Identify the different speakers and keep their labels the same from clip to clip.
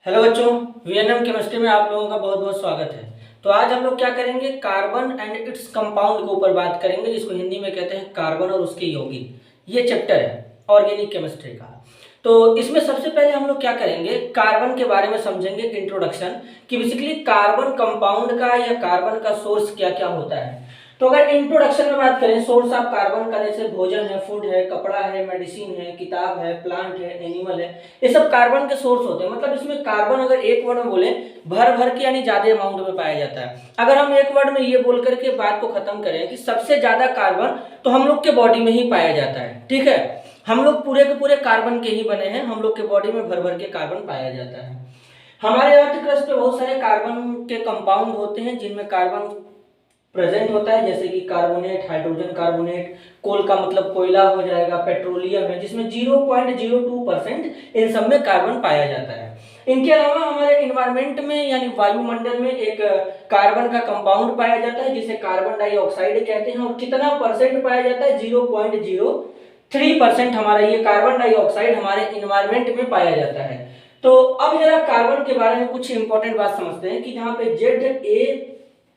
Speaker 1: Hello बच्चों, VNM chemistry में आप लोगों का बहुत बहुत स्वागत है। तो आज हम लोग क्या करेंगे, कार्बन एंड इट्स कंपाउंड के ऊपर बात करेंगे, जिसको हिंदी में कहते हैं कार्बन और उसके यौगिक। ये चैप्टर है ऑर्गेनिक केमिस्ट्री का। तो इसमें सबसे पहले हम लोग क्या करेंगे, कार्बन के बारे में समझेंगे, इंट्रोडक्शन कि बेसिकली कार्बन कंपाउंड का या कार्बन का सोर्स क्या क्या होता है। तो अगर इंट्रोडक्शन में बात करें, सोर्स ऑफ कार्बन का जैसे भोजन है, फूड है, कपड़ा है, मेडिसिन है, किताब है, प्लांट है, एनिमल है, ये सब कार्बन के सोर्स होते हैं। मतलब इसमें कार्बन अगर एक वर्ड में बोले, भर भर के यानी ज्यादा अमाउंट में पाया जाता है। अगर हम एक वर्ड में ये बोल करके बात को खत्म करें कि सबसे ज्यादा कार्बन तो हम लोग के बॉडी में ही पाया जाता है, ठीक है। हम लोग पूरे के पूरे कार्बन के ही बने हैं, हम लोग के बॉडी में भर भर के कार्बन पाया जाता है। हमारे अर्थ क्रस्ट पे बहुत सारे कार्बन के कंपाउंड होते हैं जिनमें कार्बन प्रेजेंट होता है, जैसे कि कार्बोनेट, हाइड्रोजन कार्बोनेट, कोल का मतलब कोयला हो जाएगा, पेट्रोलियम है जिसमें 0.02% इन सब में कार्बन पाया जाता है। इनके अलावा हमारे इन्वायरमेंट में यानी वायुमंडल में एक कार्बन का कंपाउंड पाया जाता है जिसे कार्बन डाइऑक्साइड कहते हैं। और कितना परसेंट पाया जाता है, 0.03% हमारा ये कार्बन डाइऑक्साइड हमारे इन्वायरमेंट में पाया जाता है। तो अब जरा कार्बन के बारे में कुछ इंपॉर्टेंट बात समझते हैं कि यहाँ पे Za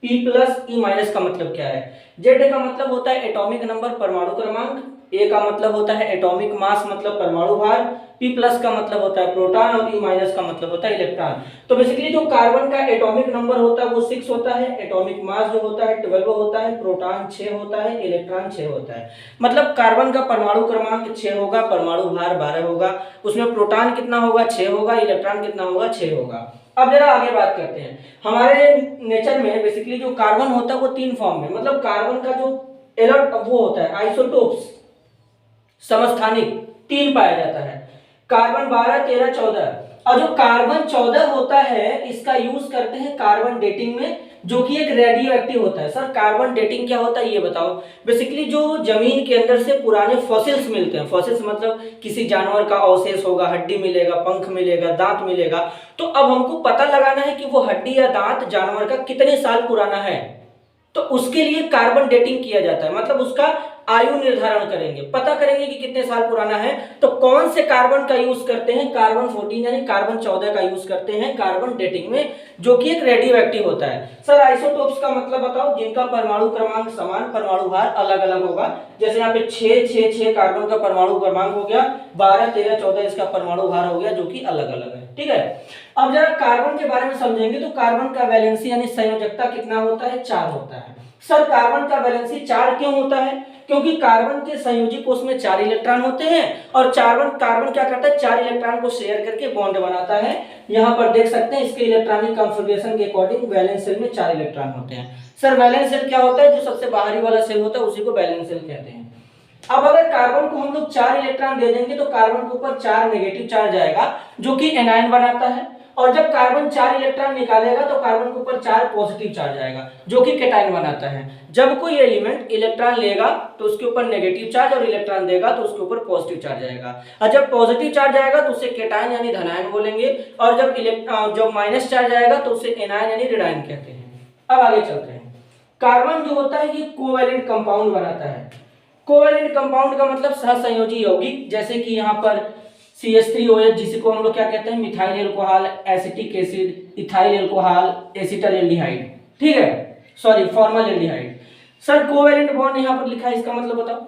Speaker 1: P+E- का मतलब क्या है। जेड का मतलब होता है एटॉमिक नंबर, परमाणु क्रमांक। ए का मतलब होता है एटॉमिक मास मतलब परमाणु भार। P+ का मतलब होता है प्रोटॉन और E- का मतलब होता है इलेक्ट्रॉन। तो बेसिकली जो कार्बन का एटॉमिक नंबर होता है वो 6 होता है, एटॉमिक मास जो होता है 12 होता है, प्रोटॉन 6 होता है, इलेक्ट्रॉन 6 होता है। मतलब कार्बन का परमाणु क्रमांक 6 होगा, परमाणु भार 12 होगा, उसमें प्रोटॉन कितना होगा 6 होगा, इलेक्ट्रॉन कितना होगा 6 होगा। अब जरा आगे बात करते हैं। हमारे नेचर में बेसिकली जो कार्बन होता है वो 3 फॉर्म में, मतलब कार्बन का जो एलॉट वो होता है आइसोटोप्स, समस्थानिक 3 पाया जाता है, कार्बन 12, 13, 14। और जो कार्बन 14 होता है इसका यूज करते हैं कार्बन डेटिंग में, जो कि एक रेडियो एक्टिव होता है। सर कार्बन डेटिंग क्या होता है ये बताओ। बेसिकली जो जमीन के अंदर से पुराने फॉसिल्स मिलते हैं, फॉसिल्स मतलब किसी जानवर का अवशेष होगा, हड्डी मिलेगा, पंख मिलेगा, दांत मिलेगा, तो अब हमको पता लगाना है कि वो हड्डी या दांत जानवर का कितने साल पुराना है। तो उसके लिए कार्बन डेटिंग किया जाता है, मतलब उसका आयु निर्धारण करेंगे, पता करेंगे कि कितने साल पुराना है। तो कौन से कार्बन का यूज करते हैं, कार्बन 14 यानी कार्बन 14 का यूज करते हैं कार्बन डेटिंग में, जो कि एक रेडियो एक्टिव होता है। सर आइसोटोप्स का मतलब बताओ, जिनका परमाणु क्रमांक समान, परमाणु भार अलग अलग होगा। जैसे यहाँ पे 6 6 6 कार्बन का परमाणु क्रमांक हो गया, 12 13 14 इसका परमाणु भार हो गया, जो कि अलग अलग है, ठीक है। अब जरा कार्बन के बारे में समझेंगे तो कार्बन का वैलेंसी यानी संयोजकता कितना होता है, 4 होता है। सर कार्बन का वैलेंसी 4 क्यों होता है, क्योंकि कार्बन के संयोजी कोष में 4 इलेक्ट्रॉन होते हैं और कार्बन क्या करता है, 4 इलेक्ट्रॉन को शेयर करके बॉन्ड बनाता है। यहाँ पर देख सकते हैं इसके इलेक्ट्रॉनिक कॉन्फ़िगरेशन के अकॉर्डिंग वैलेंस शेल में 4 इलेक्ट्रॉन होते हैं। सर वैलेंस शेल क्या होता है, जो सबसे बाहरी वाला शेल होता है उसी को वैलेंस शेल कहते हैं। अब अगर कार्बन को हम लोग 4 इलेक्ट्रॉन दे देंगे तो कार्बन के ऊपर 4 नेगेटिव चार्ज आएगा, जो कि एनायन बनाता है। और जब कार्बन 4 इलेक्ट्रॉन निकालेगा तो कार्बन के ऊपर 4 पॉजिटिव चार्ज आएगा, जो कि केटाइन बनाता है। जब कोई एलिमेंट इलेक्ट्रॉन लेगा तो उसके ऊपर नेगेटिव चार्ज और इलेक्ट्रॉन देगा तो उसके ऊपर पॉजिटिव चार्ज आएगा। और जब पॉजिटिव चार्ज आएगा तो उसे केटाइन यानी धनायन बोलेंगे, और जब माइनस चार्ज आएगा तो उसे एनायन यानी ऋणायन कहते हैं। अब आगे चलते हैं। कार्बन जो होता है ये कोवैलेंट कंपाउंड बनाता है। कोवैलेंट कंपाउंड का मतलब सहसंयोजी यौगिक, जैसे कि यहाँ पर CH3OH, जिसको हम लोग क्या कहते हैं, methyl alcohol, acetic acid, ethyl alcohol, acetal aldehyde, ठीक है, sorry formal aldehyde. Sir covalent bond यहाँ पर लिखा है, इसका मतलब बताओ।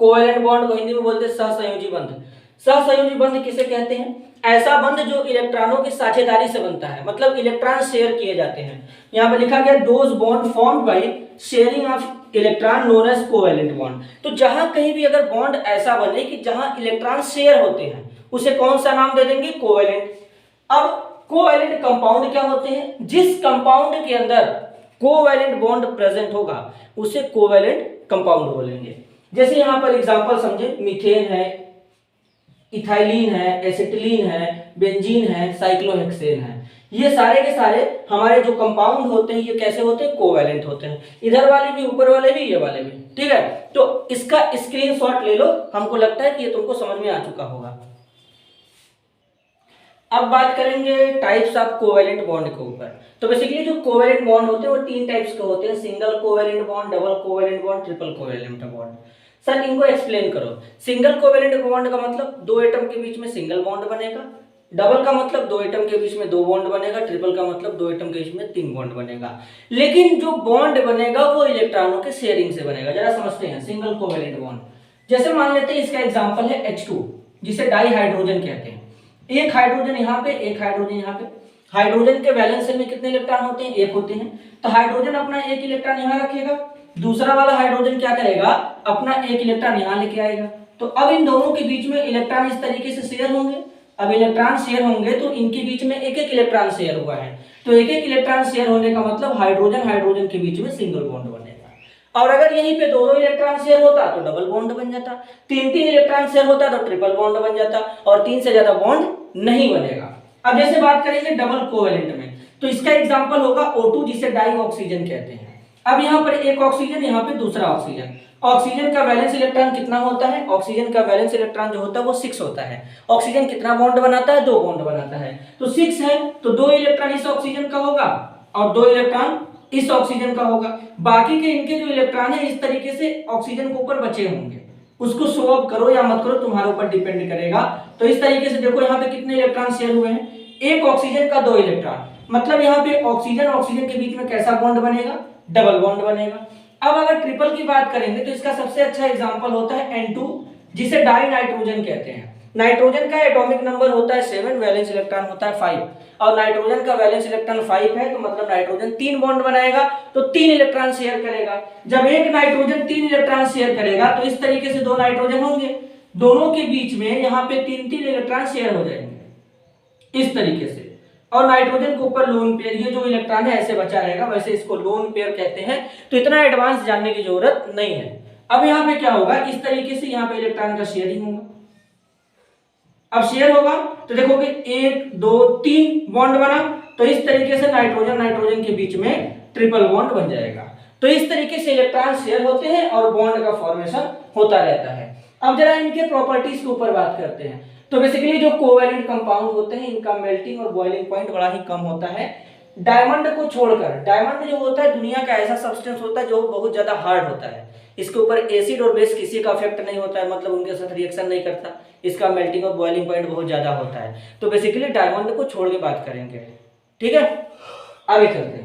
Speaker 1: कोवैलेंट बॉन्ड को हिंदी में बोलते हैं सहसंयोजी बंध। सहसंयोजी बंध किसे कहते हैं, ऐसा बंध जो इलेक्ट्रॉनों की साझेदारी से बनता है, मतलब इलेक्ट्रॉन शेयर किए जाते हैं। यहाँ पर लिखा गया those bond formed by sharing of electron known as covalent bond. तो जहां कहीं भी अगर बॉन्ड ऐसा बने कि जहां इलेक्ट्रॉन शेयर होते हैं, उसे कौन सा नाम दे देंगे, कोवैलेंट। अब कोवैलेंट कंपाउंड क्या होते हैं, जिस कंपाउंड के अंदर कोवैलेंट बॉन्ड प्रेजेंट होगा उसे कोवैलेंट कंपाउंड बोलेंगे। जैसे यहां पर एग्जांपल समझे, मीथेन है, इथाइलिन है, एसिटिलीन है, बेंजीन है, साइक्लोहेक्सेन है, ये सारे के सारे हमारे जो कंपाउंड होते हैं ये कैसे होते हैं, कोवैलेंट होते हैं। इधर वाले भी, ऊपर वाले भी, ये वाले भी, ठीक है। तो इसका स्क्रीनशॉट ले लो, हमको लगता है कि ये तुमको समझ में आ चुका होगा। अब बात करेंगे टाइप्स ऑफ कोवैलेंट बॉन्ड के ऊपर। तो बेसिकली जो कोवैलेंट बॉन्ड होते हैं वो 3 टाइप्स के होते हैं, single covalent bond, double covalent bond, triple covalent bond. Sir इनको एक्सप्लेन करो। सिंगल कोवैलेंट बॉन्ड का मतलब 2 एटम के बीच में सिंगल बॉन्ड बनेगा। डबल का मतलब दो एटम के बीच में दो बॉन्ड बनेगा, ट्रिपल का मतलब दो एटम के बीच में तीन बॉन्ड बनेगा। लेकिन जो बॉन्ड बनेगा वो इलेक्ट्रॉनों के शेयरिंग से बनेगा। जरा समझते हैं सिंगल कोवेलेंट बॉन्ड। जैसे मान लेते हैं इसका एग्जांपल है H2 जिसे डाई हाइड्रोजन कहते हैं। एक हाइड्रोजन यहाँ पे, एक हाइड्रोजन यहाँ पे। हाइड्रोजन के वैलेंस शेल में कितने इलेक्ट्रॉन होते हैं? एक होते हैं। तो हाइड्रोजन अपना एक इलेक्ट्रॉन यहाँ रखेगा, दूसरा वाला हाइड्रोजन क्या करेगा? अपना एक इलेक्ट्रॉन यहाँ लेके आएगा। तो अब इन दोनों के बीच में इलेक्ट्रॉन इस तरीके से शेयर होंगे। अब इलेक्ट्रॉन शेयर होंगे तो इनके बीच में एक एक इलेक्ट्रॉन शेयर हुआ है, तो एक एक इलेक्ट्रॉन शेयर होने का मतलब हाइड्रोजन हाइड्रोजन के बीच में सिंगल बॉन्ड बनेगा। और अगर यहीं पे दो दो इलेक्ट्रॉन शेयर होता तो डबल बॉन्ड बन जाता, तीन तीन इलेक्ट्रॉन शेयर होता तो ट्रिपल बॉन्ड बन जाता, और तीन से ज्यादा बॉन्ड नहीं बनेगा। अब जैसे बात करेंगे डबल कोवेलेंट में, तो इसका एग्जांपल होगा O2 जिसे डाई ऑक्सीजन कहते हैं। अब यहाँ पर एक ऑक्सीजन, यहाँ पे दूसरा ऑक्सीजन। ऑक्सीजन का वैलेंस इलेक्ट्रॉन कितना होता है? ऑक्सीजन का वैलेंस इलेक्ट्रॉन जो होता है वो 6 होता है। ऑक्सीजन कितना बॉन्ड बनाता है? 2 बॉन्ड बनाता है। तो 6 है तो 2 इलेक्ट्रॉन इस ऑक्सीजन का होगा और 2 इलेक्ट्रॉन इस ऑक्सीजन का होगा। बाकी के इनके जो इलेक्ट्रॉन है इस तरीके से ऑक्सीजन के ऊपर बचे होंगे। उसको शो ऑफ करो या मत करो तुम्हारे ऊपर डिपेंड करेगा। तो इस तरीके से देखो यहाँ पे कितने इलेक्ट्रॉन शेयर हुए हैं? एक ऑक्सीजन का 2 इलेक्ट्रॉन, मतलब यहाँ पे ऑक्सीजन ऑक्सीजन के बीच में कैसा बॉन्ड बनेगा? डबल बॉन्ड बनेगा। अब अगर ट्रिपल की बात करेंगे तो इसका सबसे अच्छा एग्जांपल होता है N2 जिसे डाई नाइट्रोजन कहते हैं। नाइट्रोजन का एटॉमिक नंबर होता है 7, वैलेंस इलेक्ट्रॉन होता है 5, और नाइट्रोजन का वैलेंस इलेक्ट्रॉन 5 है तो मतलब नाइट्रोजन 3 बॉन्ड बनाएगा तो 3 इलेक्ट्रॉन शेयर करेगा। जब एक नाइट्रोजन 3 इलेक्ट्रॉन शेयर करेगा तो इस तरीके से 2 नाइट्रोजन होंगे, दोनों के बीच में यहाँ पे 3-3 इलेक्ट्रॉन शेयर हो जाएंगे इस तरीके से, और नाइट्रोजन के ऊपर लोन पेयर, ये जो इलेक्ट्रॉन है ऐसे बचा रहेगा, वैसे इसको लोन पेयर कहते हैं। तो इतना एडवांस जानने की जरूरत नहीं है। अब यहाँ पे क्या होगा? इस तरीके से यहाँ पे इलेक्ट्रॉन का शेयरिंग होगा। अब शेयर होगा तो देखोगे 1 2 3 बॉन्ड बना, तो इस तरीके से नाइट्रोजन नाइट्रोजन के बीच में ट्रिपल बॉन्ड बन जाएगा। तो इस तरीके से इलेक्ट्रॉन शेयर होते हैं और बॉन्ड का फॉर्मेशन होता रहता है। अब जरा इनके प्रॉपर्टीज के ऊपर बात करते हैं। तो बेसिकली जो कोवैलेंट कंपाउंड होते हैं इनका मेल्टिंग और बॉइलिंग पॉइंट बड़ा ही कम होता है डायमंड को छोड़कर। डायमंड जो होता है दुनिया का ऐसा सब्सटेंस होता है जो बहुत ज्यादा हार्ड होता है, इसके ऊपर एसिड और बेस किसी का इफेक्ट नहीं होता है, मतलब उनके साथ रिएक्शन नहीं करता, इसका मेल्टिंग और बॉइलिंग पॉइंट बहुत ज्यादा होता है। तो बेसिकली डायमंड को छोड़ के बात करेंगे, ठीक है। आगे चलते हैं।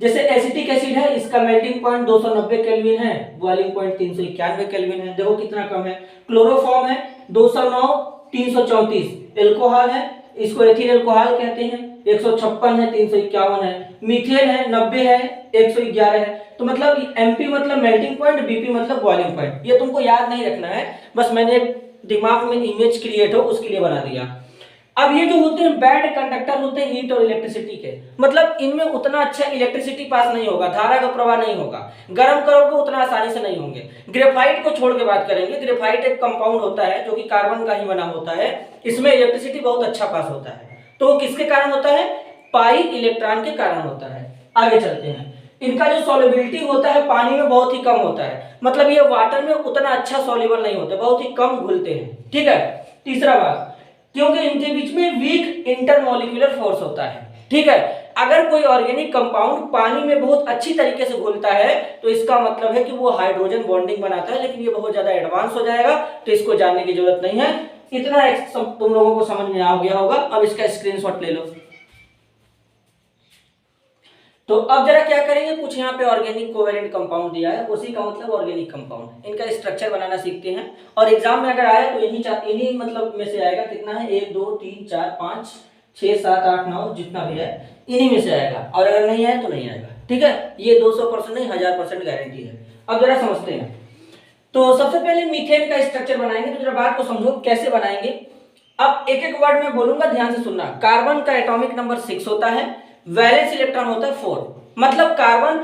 Speaker 1: जैसे एसिटिक एसिड है, इसका मेल्टिंग पॉइंट 290 केल्विन है, बॉइलिंग पॉइंट 391 केल्विन है, देखो कितना कम है। क्लोरोफॉर्म है 209 334, एल्कोहल है इसको एथिल एल्कोहल कहते हैं, 156 है 351 है, मीथेन है 90 है 111 है। तो मतलब एमपी मतलब मेल्टिंग पॉइंट, बीपी मतलब बॉइलिंग पॉइंट। ये तुमको याद नहीं रखना है, बस मैंने दिमाग में इमेज क्रिएट हो उसके लिए बना दिया। अब ये जो होते हैं बैड कंडक्टर होते हैं हीट और इलेक्ट्रिसिटी के, मतलब इनमें उतना अच्छा इलेक्ट्रिसिटी पास नहीं होगा, धारा का प्रवाह नहीं होगा, गर्म करोगे उतना आसानी से नहीं होंगे। ग्रेफाइट को छोड़ के बात करेंगे। ग्रेफाइट एक कंपाउंड होता है जो कि कार्बन का ही बना होता है, इसमें इलेक्ट्रिसिटी बहुत अच्छा पास होता है। तो किसके कारण होता है? पाई इलेक्ट्रॉन के कारण होता है। आगे चलते हैं। इनका जो सॉल्युबिलिटी होता है पानी में बहुत ही कम होता है, मतलब ये वाटर में उतना अच्छा सॉल्युबल नहीं होता, बहुत ही कम घुलते हैं, ठीक है। तीसरा बात, क्योंकि इनके बीच में वीक इंटरमॉलिक्यूलर फोर्स होता है, ठीक है। अगर कोई ऑर्गेनिक कंपाउंड पानी में बहुत अच्छी तरीके से घुलता है तो इसका मतलब है कि वो हाइड्रोजन बॉन्डिंग बनाता है, लेकिन ये बहुत ज्यादा एडवांस हो जाएगा तो इसको जानने की जरूरत नहीं है। इतना तुम लोगों को समझ में आ गया होगा। अब इसका स्क्रीनशॉट ले लो। तो अब जरा क्या करेंगे, कुछ यहाँ पे ऑर्गेनिक कोवेलेंट कंपाउंड दिया है, उसी का मतलब ऑर्गेनिक कंपाउंड, इनका स्ट्रक्चर बनाना सीखते हैं। और एग्जाम में अगर आया तो इन्हीं मतलब में से आएगा। कितना है? 1 2 3 4 5 6 7 8 9 जितना भी है इन्हीं में से आएगा, और अगर नहीं आया तो नहीं आएगा, ठीक है। ये 200% नहीं 1000% गारंटी है। अब जरा समझते हैं। तो सबसे पहले मीथेन का स्ट्रक्चर बनाएंगे, तो जरा बात को समझो कैसे बनाएंगे। अब एक एक वर्ड में बोलूंगा, ध्यान से सुनना। कार्बन का एटॉमिक नंबर 6 होता है, वैलेंस इलेक्ट्रॉन होता है 4, मतलब कार्बन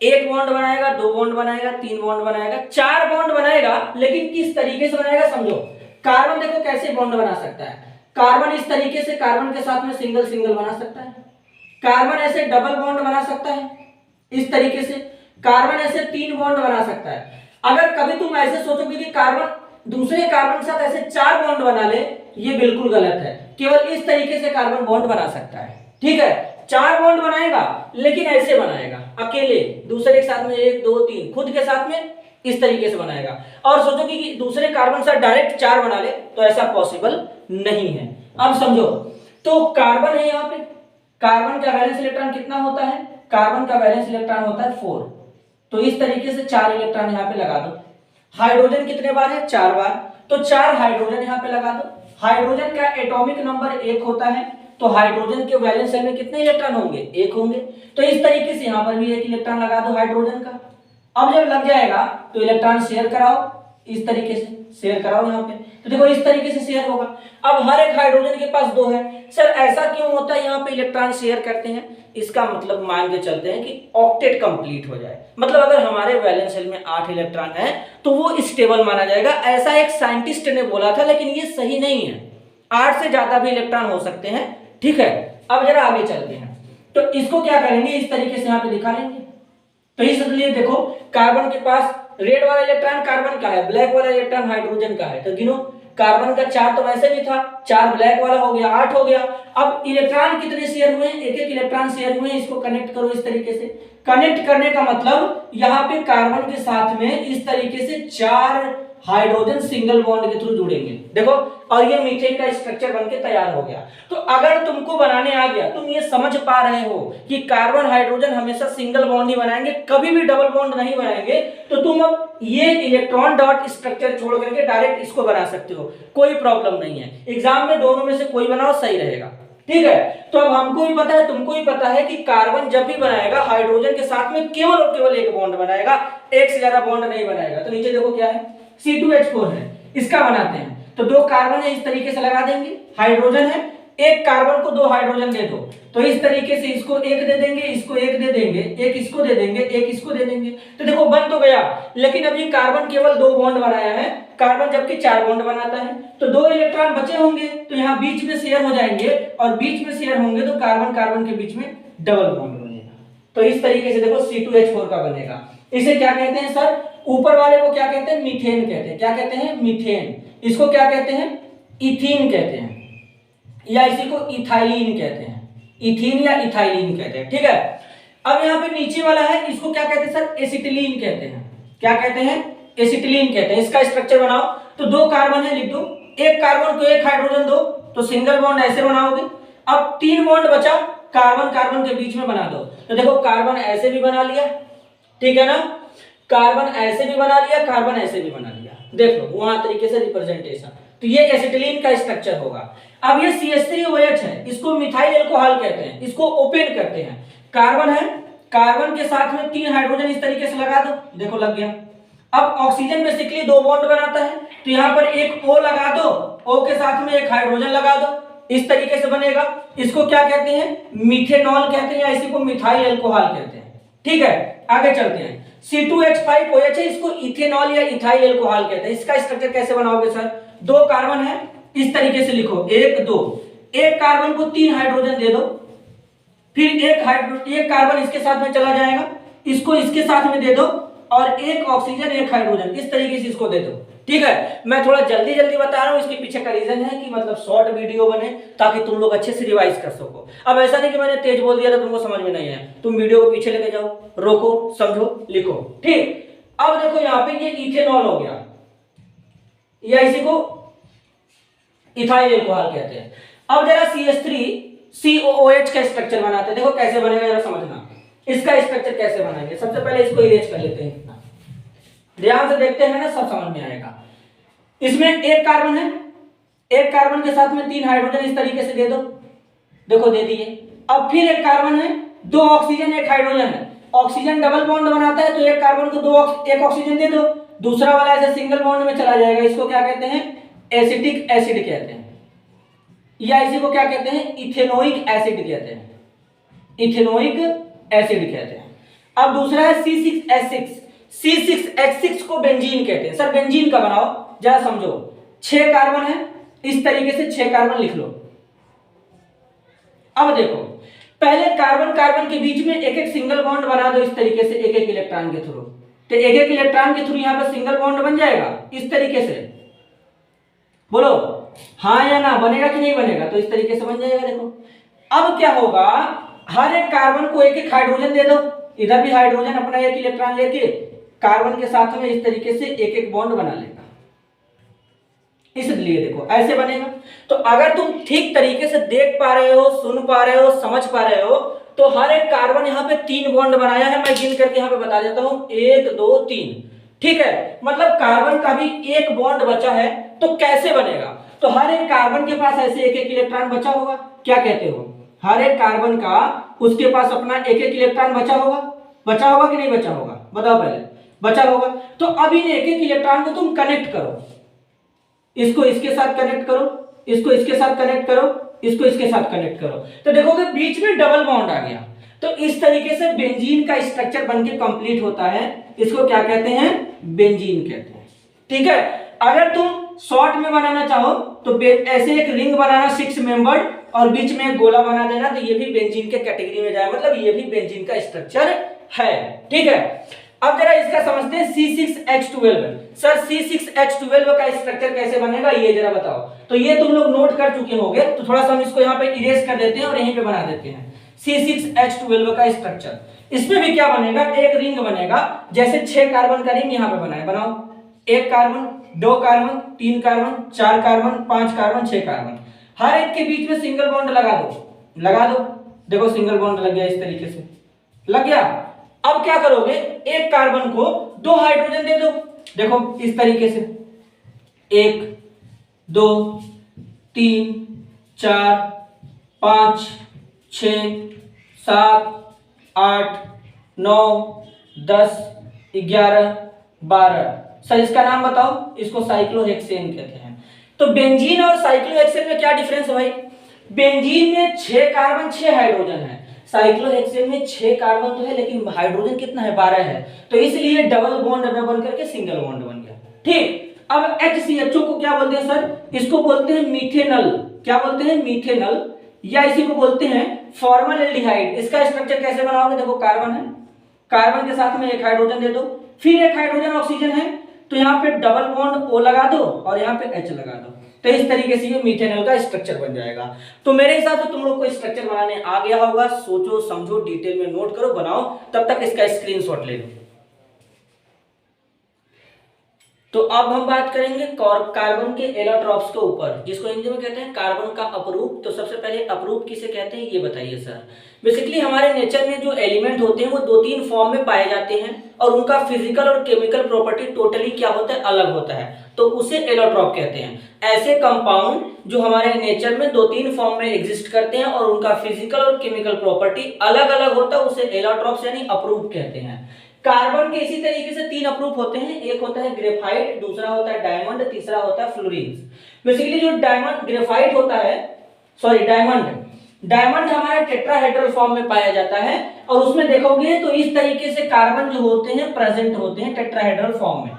Speaker 1: 1 बॉन्ड बनाएगा, 2 बॉन्ड बनाएगा, 3 बॉन्ड बनाएगा, 4 बॉन्ड बनाएगा। लेकिन किस तरीके से बनाएगा समझो। कार्बन देखो कैसे बॉन्ड बना सकता है। कार्बन इस तरीके से कार्बन के साथ में सिंगल सिंगल बना सकता है। कार्बन ऐसे डबल बॉन्ड बना सकता है इस तरीके से। कार्बन ऐसे 3 बॉन्ड बना सकता है। अगर कभी तुम ऐसे सोचोगे कि कार्बन दूसरे कार्बन के साथ ऐसे 4 बॉन्ड बना ले, ये बिल्कुल गलत है। केवल इस तरीके से कार्बन बॉन्ड बना सकता है, ठीक है। 4 बॉन्ड बनाएगा लेकिन ऐसे बनाएगा, अकेले, दूसरे के साथ में 1 2 3, खुद के साथ में इस तरीके से बनाएगा। और सोचो कि दूसरे कार्बन से डायरेक्ट 4 बना ले, तो ऐसा पॉसिबल नहीं है। अब समझो, तो कार्बन है यहाँ पे, कार्बन का वैलेंस इलेक्ट्रॉन कितना होता है, कार्बन का वैलेंस इलेक्ट्रॉन होता है 4, तो इस तरीके से 4 इलेक्ट्रॉन यहाँ पे लगा दो। हाइड्रोजन कितने बार है, 4 बार, तो 4 हाइड्रोजन यहाँ पे लगा दो। हाइड्रोजन का एटॉमिक नंबर 1 होता है, तो हाइड्रोजन के वैलेंस शेल में कितने इलेक्ट्रॉन होंगे, 1 होंगे, तो इस तरीके से यहाँ पर भी 1 इलेक्ट्रॉन लगा दो हाइड्रोजन का। अब जब लग जाएगा तो इलेक्ट्रॉन शेयर कराओ, इस तरीके से शेयर कराओ यहाँ पे, तो देखो इस तरीके से शेयर होगा। अब हर एक हाइड्रोजन के पास 2 है। सर ऐसा क्यों होता है यहाँ पे इलेक्ट्रॉन शेयर करते हैं, इसका मतलब मान के चलते हैं कि ऑक्टेट कंप्लीट हो जाए, मतलब अगर हमारे वैलेंस शेल में 8 इलेक्ट्रॉन है तो वो स्टेबल माना जाएगा, ऐसा एक साइंटिस्ट ने बोला था, लेकिन ये सही नहीं है, 8 से ज्यादा भी इलेक्ट्रॉन हो सकते हैं, ठीक है। अब जरा आगे चलते हैं, तो इसको क्या करेंगे, इस तरीके से यहाँ पे दिखा लेंगे। तो इसलिए देखो कार्बन के पास रेड वाला इलेक्ट्रॉन कार्बन का है, ब्लैक वाला इलेक्ट्रॉन हाइड्रोजन का है, तो गिनो, कार्बन का 4 तो वैसे भी था, 4 ब्लैक वाला हो गया, 8 हो गया। अब इलेक्ट्रॉन कितने शेयर हुए हैं, एक एक इलेक्ट्रॉन शेयर हुए हैं, इसको कनेक्ट करो इस तरीके से। कनेक्ट करने का मतलब यहाँ पे कार्बन के साथ में इस तरीके से 4 हाइड्रोजन सिंगल बॉन्ड के थ्रू जुड़ेंगे, देखो, और ये मीथेन का स्ट्रक्चर बनके तैयार हो गया। तो अगर तुमको बनाने आ गया, तुम ये समझ पा रहे हो कि कार्बन हाइड्रोजन हमेशा सिंगल बॉन्ड ही बनाएंगे, कभी भी डबल बॉन्ड नहीं बनाएंगे, तो तुम अब ये इलेक्ट्रॉन डॉट स्ट्रक्चर छोड़ करके डायरेक्ट इसको बना सकते हो, कोई प्रॉब्लम नहीं है। एग्जाम में दोनों में से कोई बनाओ, सही रहेगा, ठीक है। तो अब हमको भी पता है, तुमको भी पता है कि कार्बन जब भी बनाएगा हाइड्रोजन के साथ में केवल और केवल एक बॉन्ड बनाएगा, एक से ज्यादा बॉन्ड नहीं बनाएगा। तो नीचे देखो क्या है, C2H4 है, इसका बनाते हैं, तो 2 कार्बन है, इस तरीके से लगा देंगे, हाइड्रोजन है, एक कार्बन को 2 हाइड्रोजन दे दो, तो इस तरीके से इसको 1 दे देंगे, इसको 1 दे देंगे, एक इसको दे देंगे, एक इसको दे देंगे, तो देखो बन तो गया। लेकिन अभी कार्बन केवल 2 बॉन्ड बनाया है, कार्बन जबकि 4 बॉन्ड बनाता है, तो 2 इलेक्ट्रॉन बचे होंगे, तो यहाँ बीच में शेयर हो जाएंगे, और बीच में शेयर होंगे तो कार्बन कार्बन के बीच में डबल बॉन्ड बनेगा। तो इस तरीके से देखो C2H4 का बनेगा। इसे क्या कहते हैं सर, ऊपर वाले को क्या कहते हैं, मीथेन कहते हैं। क्या कहते हैं, मीथेन। इसको क्या कहते हैं, इथीन कहते हैं, या इसी को इथाइलिन कहते हैं, इथीन या इथाइलिन कहते हैं, ठीक है। अब यहाँ पे नीचे वाला है, इसको क्या कहते हैं सर, एसिटिलीन कहते हैं। क्या कहते हैं, एसिटिलीन कहते हैं। इसका स्ट्रक्चर बनाओ, तो 2 कार्बन है, लिख दो, एक कार्बन को 1 हाइड्रोजन दो, तो सिंगल बॉन्ड ऐसे बनाओगे। अब 3 बॉन्ड बचा, कार्बन कार्बन के बीच में बना दो, तो देखो कार्बन ऐसे भी बना लिया, ठीक है ना, कार्बन ऐसे भी बना लिया, कार्बन ऐसे भी बना लिया, देख लो वहां तरीके से रिप्रेजेंटेशन। तो ये एसिटिलीन का स्ट्रक्चर होगा। अब ये CH3OH है, इसको मिथाइल अल्कोहल कहते हैं, इसको ओपन करते हैं। कार्बन है, कार्बन के साथ में 3 हाइड्रोजन इस तरीके से लगा दो, देखो लग गया। अब ऑक्सीजन बेसिकली 2 बॉन्ड बनाता है, तो यहाँ पर एक O लगा दो, O के साथ में एक हाइड्रोजन लगा दो, इस तरीके से बनेगा। इसको क्या कहते हैं, मीथेनॉल कहते हैं, या इसी को मिथाइल अल्कोहल कहते हैं, ठीक है। आगे चलते हैं, C2H5OH है, इसको इथेनॉल या इथाइल अल्कोहल कहते हैं। इसका स्ट्रक्चर कैसे बनाओगे सर, 2 कार्बन है, इस तरीके से लिखो, 1 2, एक कार्बन को 3 हाइड्रोजन दे दो, फिर एक कार्बन इसके साथ में चला जाएगा, इसको इसके साथ में दे दो, और एक ऑक्सीजन एक हाइड्रोजन, इस तरीके से इसको दे दो, ठीक है। मैं थोड़ा जल्दी जल्दी बता रहा हूं, इसके पीछे का रीजन है कि मतलब शॉर्ट वीडियो बने ताकि तुम लोग अच्छे से रिवाइज कर सको। अब ऐसा नहीं कि मैंने तेज बोल दिया तो तुमको समझ में नहीं आया, तुम वीडियो को पीछे लेके जाओ, रोको, समझो, लिखो, ठीक। अब देखो यहाँ पे ये इथेनॉल हो गया, या इसी को इथाइल अल्कोहल कहते हैं। अब जरा CH3COOH का स्ट्रक्चर बनाते हैं, देखो कैसे बनेगा जरा समझना। इसका स्ट्रक्चर कैसे बनाएंगे, सबसे पहले इसको इरेज कर लेते हैं, ध्यान से देखते हैं ना, सब समझ में आएगा। इसमें एक कार्बन है, एक कार्बन के साथ में 3 हाइड्रोजन इस तरीके से दे दो, देखो दे दिए। अब फिर एक कार्बन है, 2 ऑक्सीजन एक हाइड्रोजन है, ऑक्सीजन डबल बॉन्ड बनाता है, तो एक कार्बन को एक ऑक्सीजन दे दो, दूसरा वाला ऐसे सिंगल बॉन्ड में चला जाएगा, इसको क्या कहते हैं, एसिटिक एसिड कहते हैं, या इसी को क्या कहते हैं, इथेनोइक एसिड कहते हैं, इथेनोइक एसिड कहते हैं। अब दूसरा है C6H6, C6H6 को बेंजीन कहते हैं। सर बेंजीन का बनाओ, जरा समझो, 6 कार्बन है, इस तरीके से 6 कार्बन लिख लो। अब देखो, पहले कार्बन कार्बन के बीच में एक एक सिंगल बॉन्ड बना दो, इस तरीके से एक एक इलेक्ट्रॉन के थ्रू, तो एक एक इलेक्ट्रॉन के थ्रू यहां पर सिंगल बॉन्ड बन जाएगा, इस तरीके से। बोलो हाँ या ना, बनेगा कि नहीं बनेगा, तो इस तरीके से बन जाएगा। देखो अब क्या होगा, हर एक कार्बन को एक एक हाइड्रोजन दे दो, इधर भी हाइड्रोजन अपना एक इलेक्ट्रॉन लेके कार्बन के साथ में इस तरीके से एक एक बॉन्ड बना लेगा, इसलिए देखो ऐसे बनेगा। तो अगर तुम ठीक तरीके से देख पा रहे हो, सुन पा रहे हो, समझ पा रहे हो, तो हर एक कार्बन यहाँ पे 3 बॉन्ड बनाया है। मैं गिन करके यहाँ पे बता देता हूं, 1 2 3। ठीक है, मतलब कार्बन का भी एक बॉन्ड बचा है। तो कैसे बनेगा? तो हर एक कार्बन के पास ऐसे एक एक इलेक्ट्रॉन बचा होगा। क्या कहते हो? हर एक कार्बन का उसके पास अपना एक एक इलेक्ट्रॉन बचा होगा। बचा होगा कि नहीं बचा होगा? बताओ पहले। बचा होगा। तो अब इन एक एक इलेक्ट्रॉन को तुम कनेक्ट करो। इसको इसके साथ कनेक्ट करो, इसको इसके साथ कनेक्ट करो, इसको इसके साथ कनेक्ट करो, तो देखोगे बीच में डबल बॉन्ड आ गया। तो इस तरीके से बेंजीन का स्ट्रक्चर बनके कंप्लीट होता है। इसको क्या कहते हैं? बेंजीन कहते हैं। ठीक है, अगर तुम शॉर्ट में बनाना चाहो तो ऐसे एक रिंग बनाना 6 मेंबर्ड और बीच में एक गोला बना देना, तो ये भी बेंजीन के कैटेगरी में जाए, मतलब ये भी बेंजीन का स्ट्रक्चर है। ठीक है, अब जरा इसका समझते हैं C6H12। सर C6H12 का स्ट्रक्चर कैसे बनेगा ये जरा बताओ। तो ये तुम लोग नोट कर चुके होंगे, तो थोड़ा सा हम इसको यहाँ पे इरेज कर देते हैं और यहीं पे बना देते हैं C6H12 का स्ट्रक्चर। इसमें भी क्या बनेगा? एक रिंग बनेगा, जैसे 6 कार्बन का रिंग यहाँ पे बनाए। बनाओ, 1 carbon, 2 carbon, 3 carbon, 4 carbon, 5 carbon, 6 carbon. हर एक के बीच में सिंगल बॉन्ड लगा दो। लगा दो, देखो सिंगल बॉन्ड लग गया, इस तरीके से लग गया। अब क्या करोगे? एक कार्बन को 2 हाइड्रोजन दे दो। देखो इस तरीके से 1 2 3 4 5 6 7 8 9 10 11 12। सर इसका नाम बताओ। इसको साइक्लोहेक्सेन कहते हैं। तो बेंजीन और साइक्लोहेक्सेन में क्या डिफरेंस है भाई? बेंजीन में 6 कार्बन 6 हाइड्रोजन है, साइक्लोहेक्सेन में 6 कार्बन तो है लेकिन हाइड्रोजन कितना है? 12 है। तो इसलिए डबल बॉन्ड में बन करके सिंगल बॉन्ड बन गया। ठीक, अब HCHO को क्या बोलते हैं सर? इसको बोलते हैं मीथेनल। क्या बोलते हैं? मीथेनल, या इसी को बोलते हैं फॉर्मल्डिहाइड। इसका स्ट्रक्चर कैसे बनाओगे? देखो कार्बन है, कार्बन के साथ में एक हाइड्रोजन दे दो, फिर एक हाइड्रोजन ऑक्सीजन है, तो यहाँ पे डबल बॉन्ड O लगा दो और यहाँ पे H लगा दो। तो इस तरीके से ये मीथेनॉल का स्ट्रक्चर बन जाएगा। तो मेरे हिसाब से तुम लोग को स्ट्रक्चर बनाने आ गया होगा। सोचो समझो, डिटेल में नोट करो, बनाओ, तब तक इसका स्क्रीनशॉट ले लो। तो अब हम बात करेंगे कार्बन के एलोट्रॉप्स के ऊपर, जिसको हिंदी में कहते हैं कार्बन का अपरूप। तो सबसे पहले अपरूप किसे कहते हैं ये बताइए सर। बेसिकली हमारे नेचर में जो एलिमेंट होते हैं वो 2-3 फॉर्म में पाए जाते हैं और उनका फिजिकल और केमिकल प्रॉपर्टी टोटली क्या होता है? अलग होता है, तो उसे एलोट्रॉप कहते हैं। ऐसे कंपाउंड जो हमारे नेचर में 2-3 फॉर्म में एग्जिस्ट करते हैं और उनका फिजिकल और केमिकल प्रॉपर्टी अलग अलग होता है, उसे एलोट्रॉप्स यानी अपरूप कहते हैं। कार्बन के इसी तरीके से 3 अपरूप होते हैं। एक होता है ग्रेफाइट, दूसरा होता है डायमंड, तीसरा होता है फ्लोरीन। बेसिकली जो डायमंड ग्रेफाइट होता है, सॉरी डायमंड हमारा टेट्राहेड्रल फॉर्म में पाया जाता है और उसमें देखोगे तो इस तरीके से कार्बन जो होते हैं प्रेजेंट होते हैं टेट्राहेड्रल फॉर्म में।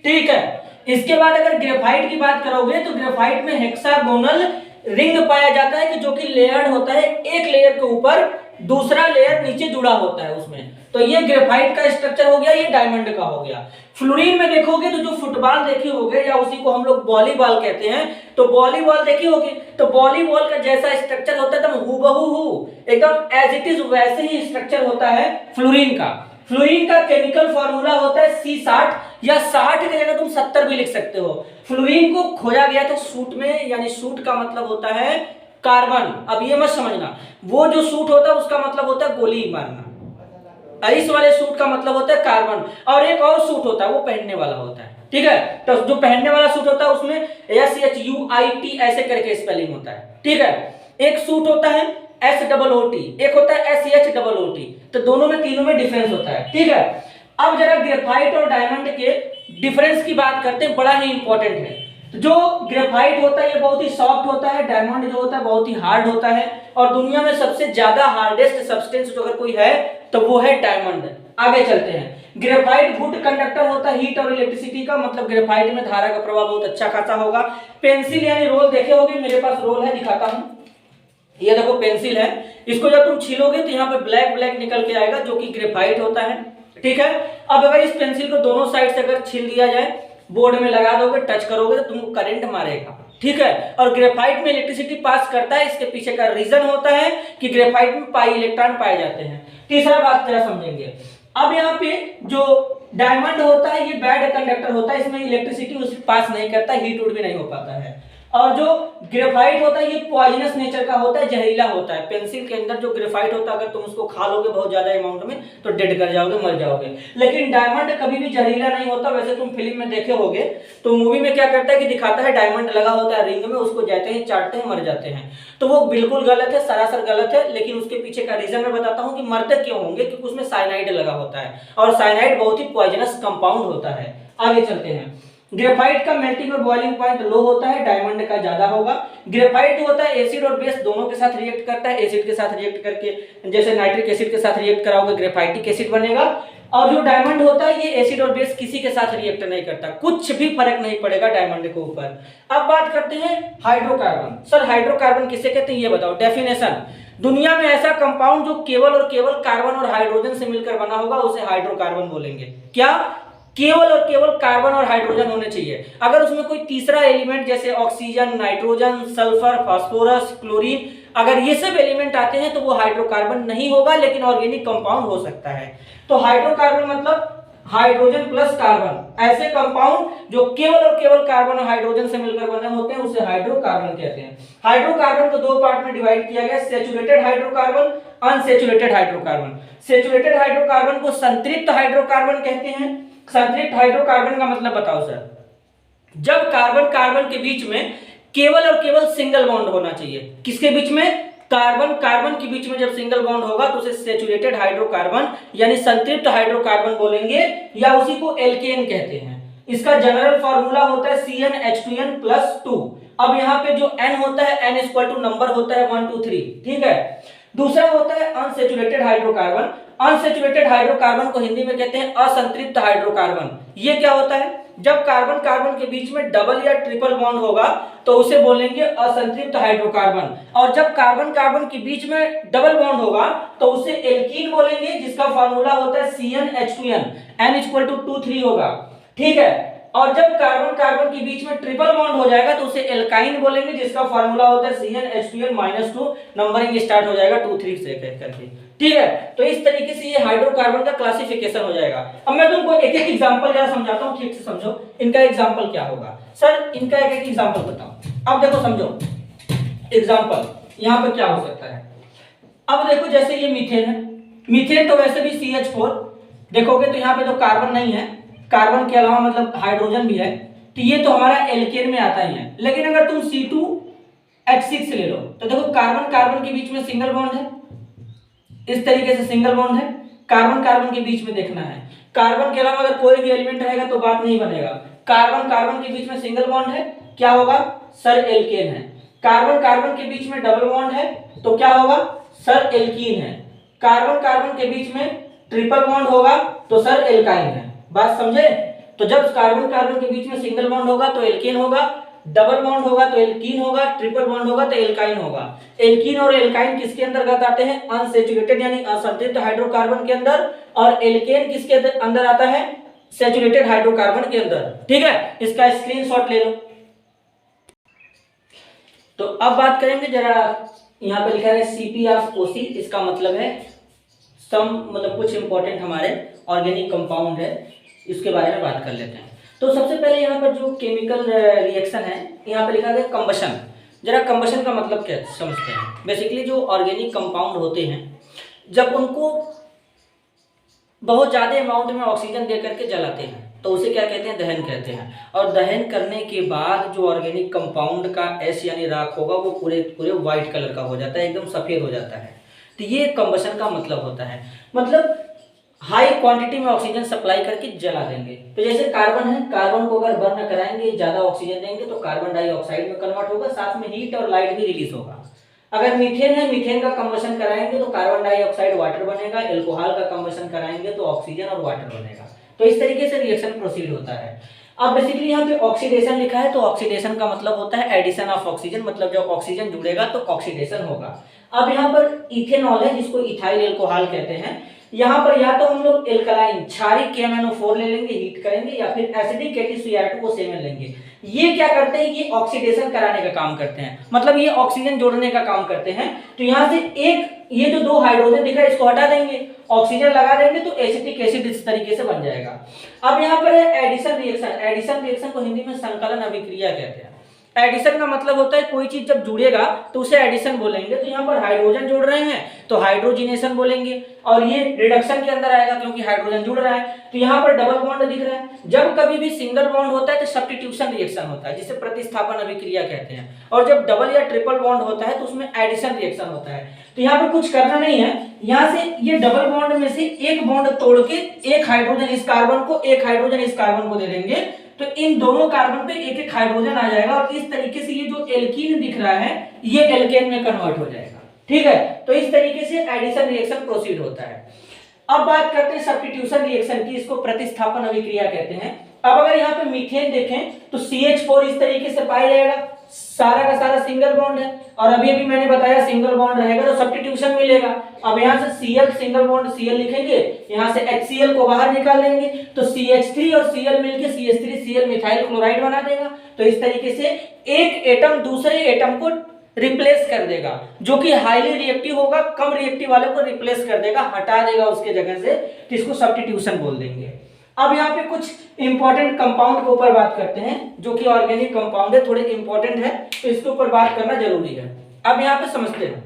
Speaker 1: ठीक है, इसके बाद अगर ग्रेफाइट की बात करोगे तो ग्रेफाइट में हेक्सागोनल रिंग पाया जाता है कि जो कि लेयर्ड होता है, एक लेयर के ऊपर दूसरा लेयर नीचे जुड़ा होता है उसमें। तो ये ग्रेफाइट का स्ट्रक्चर हो गया, ये डायमंड का हो गया। फ्लोरीन में देखोगे तो जो फुटबॉल देखे होगे या उसी को हम लोग वॉलीबॉल कहते हैं, तो वॉलीबॉल देखी होगी, तो वॉलीबॉल का जैसा स्ट्रक्चर होता है एकदम हूबहू एकदम एज इट इज वैसे ही स्ट्रक्चर होता है फ्लोरीन का। फ्लोरीन का केमिकल फॉर्मूला होता है C60 या 60 की जगह तुम 70 भी लिख सकते हो। फ्लोरीन को खोया गया था सूट में, यानी सूट का मतलब होता है कार्बन। अब ये मत समझना, वो जो सूट होता है उसका मतलब होता है गोली मारना, इस वाले सूट का मतलब होता है कार्बन। और एक और सूट होता है वो पहनने वाला होता है। ठीक है, तो जो पहनने वाला सूट होता है उसमें SHUIT ऐसे करके स्पेलिंग होता है। ठीक है, एक सूट होता है SOOT, एक होता है SHOOT। तो दोनों में, तीनों में डिफरेंस होता है। ठीक है, अब जरा ग्रेफाइट और डायमंड के डिफरेंस की बात करते हैं, बड़ा ही इंपॉर्टेंट है। जो ग्रेफाइट होता है ये बहुत ही सॉफ्ट होता है, डायमंड जो होता है बहुत ही हार्ड होता है, और दुनिया में सबसे ज्यादा हार्डेस्ट सब्सटेंस जो अगर कोई है तो वो है डायमंड। आगे चलते हैं। ग्रेफाइट गुड कंडक्टर होता है हीट और इलेक्ट्रिसिटी का, मतलब ग्रेफाइट में धारा का प्रभाव बहुत अच्छा खासा होगा। पेंसिल यानी रोल देखे होगे, मेरे पास रोल है दिखाता हूं। ये देखो पेंसिल है, इसको जब तुम छीलोगे तो यहाँ पे ब्लैक ब्लैक निकल के आएगा जो कि ग्रेफाइट होता है। ठीक है, अब अगर इस पेंसिल को दोनों साइड से अगर छील दिया जाए, बोर्ड में लगा दोगे, टच करोगे तो तुमको करंट मारेगा। ठीक है, और ग्रेफाइट में इलेक्ट्रिसिटी पास करता है। इसके पीछे का रीजन होता है कि ग्रेफाइट में पाई इलेक्ट्रॉन पाए जाते हैं। तीसरा बात जरा समझेंगे। अब यहाँ पे जो डायमंड होता है ये बैड कंडक्टर होता है, इसमें इलेक्ट्रिसिटी उस पास नहीं करता, हीट उट भी नहीं हो पाता है। और जो ग्रेफाइट होता है ये पॉइजनस नेचर का होता है, जहरीला होता है। पेंसिल के अंदर जो ग्रेफाइट होता है अगर तुम उसको खा लोगे बहुत ज्यादा अमाउंट में तो डेड कर जाओगे, मर जाओगे। लेकिन डायमंड कभी भी जहरीला नहीं होता। वैसे तुम फिल्म में देखे होगे तो मूवी में क्या करता है कि दिखाता है डायमंड लगा होता है रिंग में, उसको जाते हैं चाटते हैं मर जाते हैं, तो वो बिल्कुल गलत है, सरासर गलत है। लेकिन उसके पीछे का रीजन मैं बताता हूँ कि मरते क्यों होंगे, क्योंकि उसमें साइनाइड लगा होता है और साइनाइड बहुत ही पॉइजनस कंपाउंड होता है। आगे चलते हैं। ग्रेफाइट का मेल्टिंग और बॉइलिंग पॉइंट लो होता है, डायमंड का ज्यादा होगा। ग्रेफाइट जो होता है एसिड और बेस दोनों के साथ रिएक्ट करता है, एसिड के साथ रिएक्ट करके जैसे नाइट्रिक एसिड के साथ रिएक्ट कराओगे ग्रेफाइटिक एसिड बनेगा। और जो डायमंड होता है ये एसिड और बेस किसी के साथ रिएक्ट नहीं करता, कुछ भी फर्क नहीं पड़ेगा डायमंड के ऊपर। अब बात करते हैं हाइड्रोकार्बन। सर हाइड्रोकार्बन किसे कहते हैं ये बताओ, डेफिनेशन। दुनिया में ऐसा कंपाउंड जो केवल और केवल कार्बन और हाइड्रोजन से मिलकर बना होगा उसे हाइड्रोकार्बन बोलेंगे। क्या? केवल और केवल कार्बन और हाइड्रोजन होने चाहिए। अगर उसमें कोई तीसरा एलिमेंट जैसे oxygen, nitrogen, sulphur, phosphorus, chlorine, अगर ये सब एलिमेंट आते हैं तो वो हाइड्रोकार्बन नहीं होगा, लेकिन ऑर्गेनिक कंपाउंड हो सकता है। तो हाइड्रोकार्बन मतलब हाइड्रोजन प्लस कार्बन, ऐसे कंपाउंड जो केवल और केवल कार्बन और हाइड्रोजन से मिलकर बने होते हैं उसे हाइड्रोकार्बन कहते हैं। हाइड्रोकार्बन को दो पार्ट में डिवाइड किया गया, saturated hydrocarbon, unsaturated hydrocarbon. Saturated hydrocarbon को संतृप्त हाइड्रोकार्बन कहते हैं। संतृप्त हाइड्रोकार्बन का मतलब बताओ सर। जब कार्बन कार्बन के बीच में केवल और केवल सिंगल बॉन्ड होना चाहिए। किसके बीच में? कार्बन कार्बन के बीच में जब सिंगल बॉन्ड होगा तो उसे सेचुरेटेड हाइड्रोकार्बन यानी संतृप्त हाइड्रोकार्बन बोलेंगे, या उसी को एल्केन कहते हैं। इसका जनरल फार्मूला होता है CnH2n+2। अब यहाँ पे जो n होता है n इक्वल टू नंबर होता है 1 2 3, ठीक है। दूसरा होता है अनसेचुरेटेड हाइड्रोकार्बन। अनसेचुरेटेड हाइड्रोकार्बन को हिंदी में कहते हैं असंतृप्त हाइड्रोकार्बन। ये क्या होता है? जब कार्बन कार्बन के बीच में डबल या ट्रिपल बॉन्ड होगा तो उसे बोलेंगे असंतृप्त हाइड्रोकार्बन, और जब कार्बन कार्बन के बीच में डबल बॉन्ड होगा तो उसे एल्कीन बोलेंगे, जिसका फार्मूला होता है CnH2n, n इक्वल टू 2 3 होगा, ठीक है। और जब कार्बन कार्बन के बीच में ट्रिपल बॉन्ड हो जाएगा तो उसे एल्काइन बोलेंगे, जिसका फार्मूला होता है CnH2n-2, नंबरिंग स्टार्ट हो जाएगा 2 3 से करके, ठीक है। तो इस तरीके से ये हाइड्रोकार्बन का क्लासिफिकेशन हो जाएगा। अब मैं तुमको एक एक एग्जांपल जरा समझाता हूँ, ठीक से समझो इनका एग्जांपल क्या होगा। सर इनका एक एक एग्जांपल बताओ। अब देखो समझो एग्जांपल यहाँ पर क्या हो सकता है। अब देखो जैसे ये मीथेन है, मीथेन तो वैसे भी CH4 देखोगे तो यहाँ पे तो कार्बन नहीं है, कार्बन के अलावा मतलब हाइड्रोजन भी है, तो ये तो हमारा एल्केन में आता ही है। लेकिन अगर तुम C2H6 ले लो तो देखो कार्बन कार्बन के बीच में सिंगल बॉन्ड है, इस तरीके से सिंगल बॉन्ड है, कार्बन कार्बन के बीच में देखना है। कार्बन के अलावा अगर कोई भी एलिमेंट रहेगा तो बात नहीं बनेगा। कार्बन कार्बन के बीच में सिंगल बॉन्ड है, क्या होगा? सर एल्केन है। कार्बन कार्बन के बीच में डबल बॉन्ड है तो क्या होगा? सर एल्कीन है। कार्बन कार्बन के बीच में ट्रिपल बॉन्ड होगा तो सर एल्काइन है। बात समझे? तो जब कार्बन कार्बन के बीच में सिंगल बॉन्ड होगा तो एल्केन होगा, डबल बॉन्ड होगा तो एल्कीन होगा, ट्रिपल बॉन्ड होगा तो एल्काइन होगा। एल्कीन और एल्काइन किसके अंतर्गत आते हैं? अनसेचुरेटेड यानी असंतृप्त हाइड्रोकार्बन के अंदर, और एल्केन किसके अंदर आता है? सेचुरेटेड हाइड्रोकार्बन के अंदर, ठीक है। इसका स्क्रीनशॉट ले लो। तो अब बात करेंगे जरा, यहाँ पे लिखा है CpOC, इसका मतलब है सम, मतलब कुछ इंपॉर्टेंट हमारे ऑर्गेनिक कंपाउंड है, इसके बारे में बात कर लेते हैं। तो सबसे पहले यहाँ पर जो केमिकल रिएक्शन है यहाँ पे लिखा गया कंबशन। जरा कंबशन का मतलब क्या समझते हैं। बेसिकली जो ऑर्गेनिक कंपाउंड होते हैं जब उनको बहुत ज़्यादा अमाउंट में ऑक्सीजन दे करके जलाते हैं तो उसे क्या कहते हैं? दहन कहते हैं। और दहन करने के बाद जो ऑर्गेनिक कंपाउंड का एश यानी राख होगा वो पूरे पूरे व्हाइट कलर का हो जाता है, एकदम सफ़ेद हो जाता है। तो ये कंबशन का मतलब होता है, मतलब हाई क्वांटिटी में ऑक्सीजन सप्लाई करके जला देंगे। तो जैसे कार्बन है, कार्बन को अगर बर्न कराएंगे, ज़्यादा ऑक्सीजन देंगे तो कार्बन डाइऑक्साइड में कन्वर्ट होगा, साथ में हीट और लाइट भी रिलीज होगा। अगर मीथेन है, मीथेन का कंबशन कराएंगे तो कार्बन डाइऑक्साइड वाटर बनेगा, एल्कोहल का कंबशन कराएंगे तो ऑक्सीजन और वाटर बनेगा। तो इस तरीके से रिएक्शन प्रोसीड होता है। अब बेसिकली यहाँ पे ऑक्सीडेशन लिखा है, तो ऑक्सीडेशन का मतलब होता है एडिशन ऑफ ऑक्सीजन, मतलब जब ऑक्सीजन जुड़ेगा तो ऑक्सीडेशन होगा। अब यहाँ पर इथेनॉल है जिसको इथाइल एल्कोहल कहते हैं। यहाँ पर या तो हम लोग एल्कलाइन क्षारीय KMnO4 ले लेंगे, हीट करेंगे, या फिर एसिडिक KTCr2 को 7 लेंगे। ये क्या करते हैं, ये ऑक्सीडेशन कराने का काम करते हैं, मतलब ये ऑक्सीजन जोड़ने का काम करते हैं। तो यहाँ से एक ये जो दो हाइड्रोजन दिख रहा है इसको हटा देंगे, ऑक्सीजन लगा देंगे तो एसिटिक एसिड इस तरीके से बन जाएगा। अब यहाँ पर है एडिशन रिएक्शन। एडिशन रिएक्शन को हिंदी में संकलन अभिक्रिया कहते हैं। एडिशन का मतलब होता है कोई चीज जब जुड़ेगा तो उसे एडिशन बोलेंगे। तो यहाँ पर हाइड्रोजन जुड़ रहे हैं तो हाइड्रोजिनेशन बोलेंगे, और ये रिडक्शन के अंदर आएगा क्योंकि हाइड्रोजन जुड़ रहा है। तो यहाँ पर डबल बॉन्ड दिख रहा है। जब कभी भी सिंगल बॉन्ड होता है तो सब्स्टिट्यूशन रिएक्शन होता है जिसे प्रतिस्थापन अभिक्रिया कहते हैं, और जब डबल या ट्रिपल बॉन्ड होता है तो उसमें एडिशन रिएक्शन होता है। तो यहाँ पर कुछ करना नहीं है, यहाँ से ये डबल बॉन्ड में से एक बॉन्ड तोड़ के एक हाइड्रोजन इस कार्बन को, एक हाइड्रोजन इस कार्बन को दे देंगे, तो इन दोनों कार्बन पे एक एक हाइड्रोजन आ जाएगा, और इस तरीके से ये जो एल्कीन दिख रहा है ये एल्केन में कन्वर्ट हो जाएगा। ठीक है, तो इस तरीके से एडिशन रिएक्शन प्रोसीड होता है। अब बात करते हैं सब्स्टिट्यूशन रिएक्शन की, इसको प्रतिस्थापन अभिक्रिया कहते हैं। अब अगर यहाँ पे मीथेन देखें तो CH4 इस तरीके से पाया जाएगा, सारा का सारा सिंगल बॉन्ड है, और अभी अभी मैंने बताया सिंगल बॉन्ड रहेगा तो सब्स्टिट्यूशन मिलेगा। अब यहाँ से Cl सिंगल बॉन्ड Cl लिखेंगे, यहाँ से HCl को बाहर निकाल लेंगे तो CH3 और Cl मिलके CH3Cl मिथाइल क्लोराइड बना देगा। तो इस तरीके से एक एटम दूसरे एटम को रिप्लेस कर देगा, जो कि हाईली रिएक्टिव होगा, कम रिएक्टिव वाले को रिप्लेस कर देगा, हटा देगा उसके जगह से, तो इसको सब्स्टिट्यूशन बोल देंगे। अब यहाँ पे कुछ इंपॉर्टेंट कंपाउंड के ऊपर बात करते हैं, जो कि ऑर्गेनिक कंपाउंड है, थोड़े इंपॉर्टेंट है तो इसके ऊपर बात करना जरूरी है। अब यहाँ पे समझते हैं।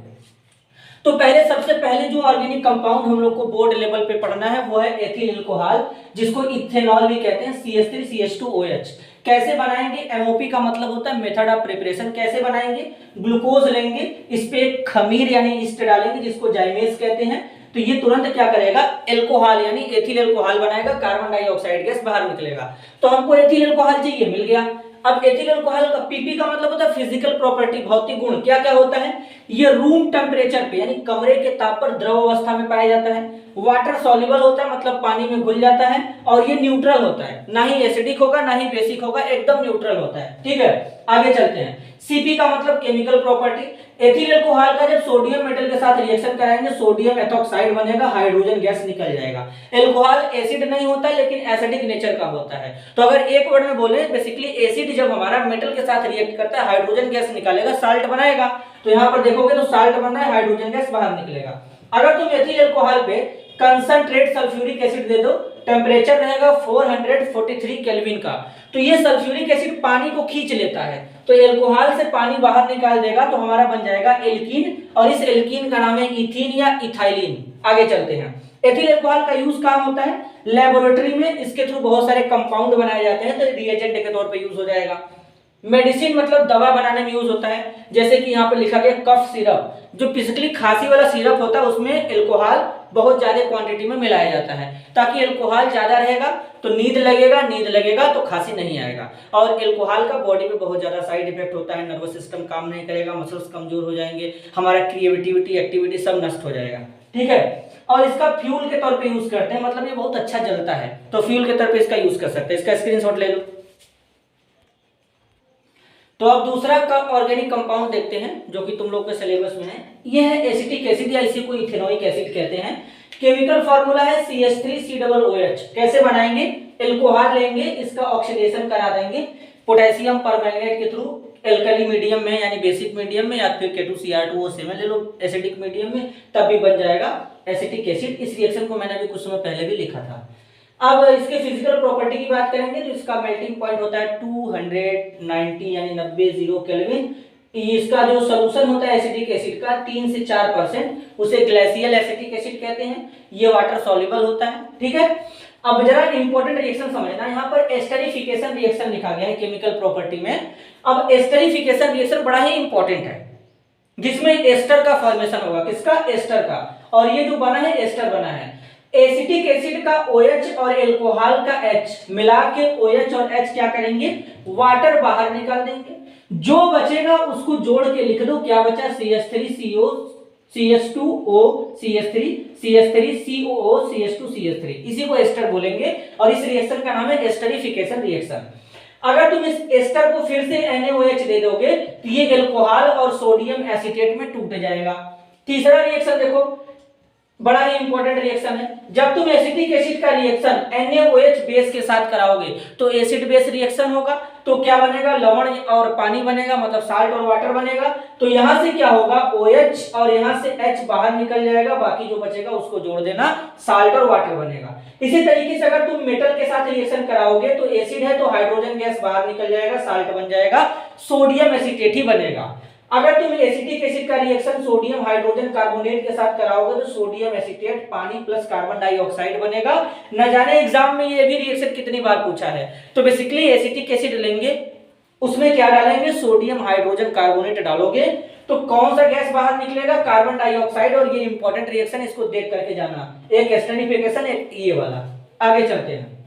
Speaker 1: तो पहले सबसे पहले जो ऑर्गेनिक कंपाउंड हम लोग को बोर्ड लेवल पे पढ़ना है वो है एथिल अल्कोहल, जिसको इथेनॉल भी कहते हैं, CH3CH2OH। कैसे बनाएंगे? MOP का मतलब होता है मेथड ऑफ प्रिपरेशन। कैसे बनाएंगे? ग्लूकोज लेंगे, इस पे खमीर यानी ईस्ट डालेंगे जिसको जाइमेज कहते हैं, तो ये तुरंत क्या करेगा, अल्कोहल यानी एथिल अल्कोहल बनाएगा, कार्बन डाइऑक्साइड गैस बाहर निकलेगा। तो हमको एथिल अल्कोहल चाहिए, मिल गया। अब एथिल अल्कोहल का PP का मतलब होता है फिजिकल प्रॉपर्टी, भौतिक गुण। क्या क्या होता है? ये रूम टेम्परेचर पे यानी कमरे के ताप पर द्रव अवस्था में पाया जाता है, वाटर सॉल्युबल होता है मतलब पानी में घुल जाता है, और ये न्यूट्रल होता है, ना ही एसिडिक होगा ना ही बेसिक होगा, एकदम न्यूट्रल होता है। ठीक है, आगे चलते हैं। CP का मतलब केमिकल प्रॉपर्टी। एथिल अल्कोहल का जब सोडियम मेटल के साथ रिएक्शन कराएंगे सोडियम एथॉक्साइड बनेगा, हाइड्रोजन गैस निकल जाएगा। अल्कोहल एसिड नहीं होता लेकिन एसिडिक नेचर का होता है। तो अगर एक वर्ड में बोले बेसिकली एसिड जब हमारा मेटल के साथ रिएक्ट करता है हाइड्रोजन गैस निकालेगा, साल्ट बनाएगा। तो यहाँ पर देखोगे तो साल्ट बन रहा है, हाइड्रोजन गैस बाहर निकलेगा। अगर तुम एथिल अल्कोहल पे कंसंट्रेट सल्फ्यूरिक एसिड दे दो, टेम्परेचर रहेगा 443 केल्विन का, तो ये सल्फ्यूरिक एसिड पानी को खींच लेता है, तो एल्कोहल से पानी बाहर निकाल देगा, तो हमारा बन जाएगा एल्कीन, और इस एल्कीन का नाम है इथीन या इथाइलिन। आगे चलते हैं। एथिल अल्कोहल का यूज कहाँ होता है? लेबोरेटरी में इसके थ्रू बहुत सारे कंपाउंड बनाए जाते हैं, तो रिएजेंट के तौर पे यूज हो जाएगा। मेडिसिन मतलब दवा बनाने में यूज होता है, जैसे कि यहाँ पे लिखा गया कफ सिरप, जो बेसिकली खांसी वाला सिरप होता है उसमें अल्कोहल बहुत ज्यादा क्वांटिटी में मिलाया जाता है, ताकि अल्कोहल ज्यादा रहेगा तो नींद लगेगा तो खांसी नहीं आएगा। और अल्कोहल का बॉडी में बहुत ज्यादा साइड इफेक्ट होता है, नर्वस सिस्टम काम नहीं करेगा, मसल्स कमजोर हो जाएंगे, हमारा क्रिएटिविटी एक्टिविटी सब नष्ट हो जाएगा। ठीक है, और इसका फ्यूल के तौर पे यूज करते हैं, मतलब ये बहुत अच्छा जलता है, तो फ्यूल के तौर पे इसका यूज कर सकते हैं। इसका स्क्रीनशॉट ले लो। तो अब दूसरा ऑर्गेनिक कंपाउंड देखते हैं जो कि तुम लोग के सिलेबस में है, ये है एसिटिक एसिड या इसी को इथेनोइक एसिड कहते हैं। केमिकल फार्मूला है CH3COOH। कैसे बनाएंगे? अल्कोहल लेंगे, इसका ऑक्सीडेशन करा देंगे पोटेशियम परमैंगनेट के थ्रू, एल्कली मीडियम में यानी बेसिक मीडियम में, या फिर K2Cr2O ले लो एसिडिक मीडियम में, तब भी बन जाएगा एसिटिक एसिड। इस रिएक्शन को मैंने भी कुछ समय पहले भी लिखा था। अब इसके फिजिकल प्रॉपर्टी की बात करेंगे तो इसका मेल्टिंग पॉइंट होता है 290 यानी 90 केल्विन। इसका जो सोल्यूशन होता है एसिटिक एसिड का 3 से 4%, उसे ग्लेशियल एसिटिक एसिड कहते हैं। ये वाटर सॉल्युबल होता है। ठीक है, अब जरा इंपॉर्टेंट रिएक्शन समझना, यहाँ पर एस्टरिफिकेशन रिएक्शन लिखा गया है केमिकल प्रॉपर्टी में। अब एस्टरिफिकेशन रिएक्शन बड़ा ही इंपॉर्टेंट है, जिसमें एस्टर का फॉर्मेशन होगा। किसका? एस्टर का। और ये जो बना है एस्टर बना है। एसिटिक एसिड का OH और अल्कोहल का H मिला के OH और H क्या करेंगे? वाटर बाहर निकाल देंगे, जो बचेगा उसको जोड़ के लिख दो। क्या बचा? CH3CO CH2O CH3 CH3COO CH2CH3, इसी को एस्टर बोलेंगे, और इस रिएक्शन का नाम है एस्टरिफिकेशन रिएक्शन। अगर तुम इस एस्टर को फिर से NaOH दे दोगे तो ये अल्कोहल और सोडियम एसीटेट में टूट जाएगा। तीसरा रिएक्शन देखो, बड़ा ही इंपॉर्टेंट रिएक्शन है। जब तुम एसिटिक एसिड का रिएक्शन NaOH बेस के साथ कराओगे तो एसिड बेस रिएक्शन होगा, तो क्या बनेगा, लवण और पानी बनेगा, मतलब साल्ट और वाटर बनेगा। तो यहां से क्या होगा, OH और यहां से H बाहर निकल जाएगा, बाकी जो बचेगा उसको जोड़ देना, साल्ट और वाटर बनेगा। इसी तरीके से अगर तुम मेटल के साथ रिएक्शन कराओगे तो एसिड है तो हाइड्रोजन गैस बाहर निकल जाएगा, साल्ट बन जाएगा, सोडियम एसीटेट ही बनेगा। अगर तुम एसिटिक एसिड का रिएक्शन सोडियम हाइड्रोजन कार्बोनेट के साथ कराओगे तो सोडियम एसीटेट पानी प्लस कार्बन डाइऑक्साइड बनेगा। न जाने एग्जाम में ये भी रिएक्शन कितनी बार पूछा है। तो बेसिकली एसिटिक एसिड लेंगे, उसमें क्या डालेंगे, सोडियम हाइड्रोजन कार्बोनेट डालोगे तो कौन सा गैस बाहर निकलेगा, कार्बन डाइऑक्साइड। और ये इंपॉर्टेंट रिएक्शन, इसको देख करके जाना, एक एस्टेरिफिकेशन, एक ये वाला। आगे चलते हैं।